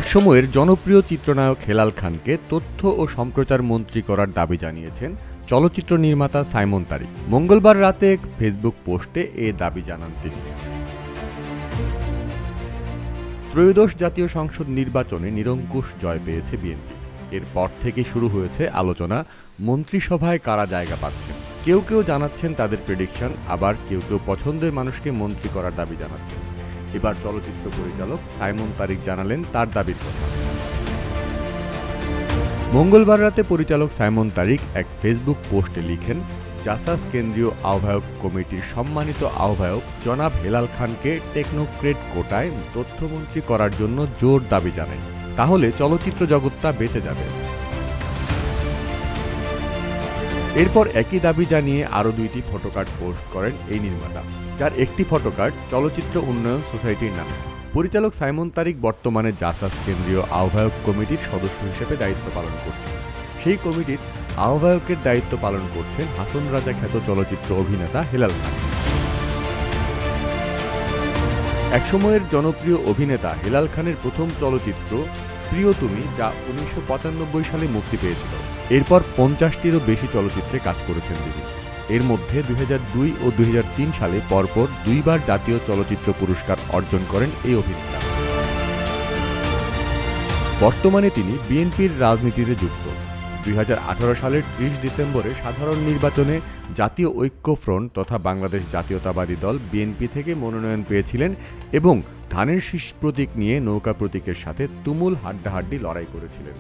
একসময়ের জনপ্রিয় চিত্রনায়ক হেলাল খানকে তথ্য ও সম্প্রচার মন্ত্রী করার দাবি জানিয়েছেন চলচ্চিত্র নির্মাতা সাইমন তারিক। মঙ্গলবার রাতে এক ফেসবুক পোস্টে এ দাবি জানান তিনি। ত্রয়োদশ জাতীয় সংসদ নির্বাচনে নিরঙ্কুশ জয় পেয়েছে বিএনপি। এরপর থেকে শুরু হয়েছে আলোচনা, মন্ত্রিসভায় কারা জায়গা পাচ্ছেন। কেউ কেউ জানাচ্ছেন তাদের প্রেডিকশন, আবার কেউ কেউ পছন্দের মানুষকে মন্ত্রী করার দাবি জানাচ্ছেন। এবার চলচ্চিত্র পরিচালক সাইমন তারিক জানালেন তার দাবির কথা। মঙ্গলবার রাতে পরিচালক সাইমন তারিক এক ফেসবুক পোস্টে লিখেন, জাসাস কেন্দ্রীয় আহ্বায়ক কমিটির সম্মানিত আহ্বায়ক জনাব হেলাল খানকে টেকনোক্রেট কোটায় তথ্যমন্ত্রী করার জন্য জোর দাবি জানাই। তাহলে চলচ্চিত্র জগৎটা বেঁচে যাবে। এরপর একই দাবি জানিয়ে আরও দুইটি ফটোকার্ড পোস্ট করেন এই নির্মাতা, যার একটি ফটোকার্ড চলচ্চিত্র উন্নয়ন সোসাইটির নামে। পরিচালক সাইমন তারিক বর্তমানে জাসাস কেন্দ্রীয় আহ্বায়ক কমিটির সদস্য হিসেবে দায়িত্ব পালন করছেন। সেই কমিটির আহ্বায়কের দায়িত্ব পালন করছেন হাসন রাজা খ্যাত চলচ্চিত্র অভিনেতা হেলাল খান। একসময়ের জনপ্রিয় অভিনেতা হেলাল খানের প্রথম চলচ্চিত্র প্রিয় তুমি, যা 1995 সালে মুক্তি পেয়েছিল। এরপর 50টিরও বেশি চলচ্চিত্রে কাজ করেছেন তিনি। এর মধ্যে 2002 ও 2003 সালে পরপর দুইবার জাতীয় চলচ্চিত্র পুরস্কার অর্জন করেন এই অভিনেতা। বর্তমানে তিনি বিএনপির রাজনীতিতে যুক্ত। 2018 সালের 30 ডিসেম্বরে সাধারণ নির্বাচনে জাতীয় ঐক্য ফ্রন্ট তথা বাংলাদেশ জাতীয়তাবাদী দল বিএনপি থেকে মনোনয়ন পেয়েছিলেন এবং ধানের শীষ প্রতীক নিয়ে নৌকা প্রতীকের সাথে তুমুল হাড্ডাহাড্ডি লড়াই করেছিলেন।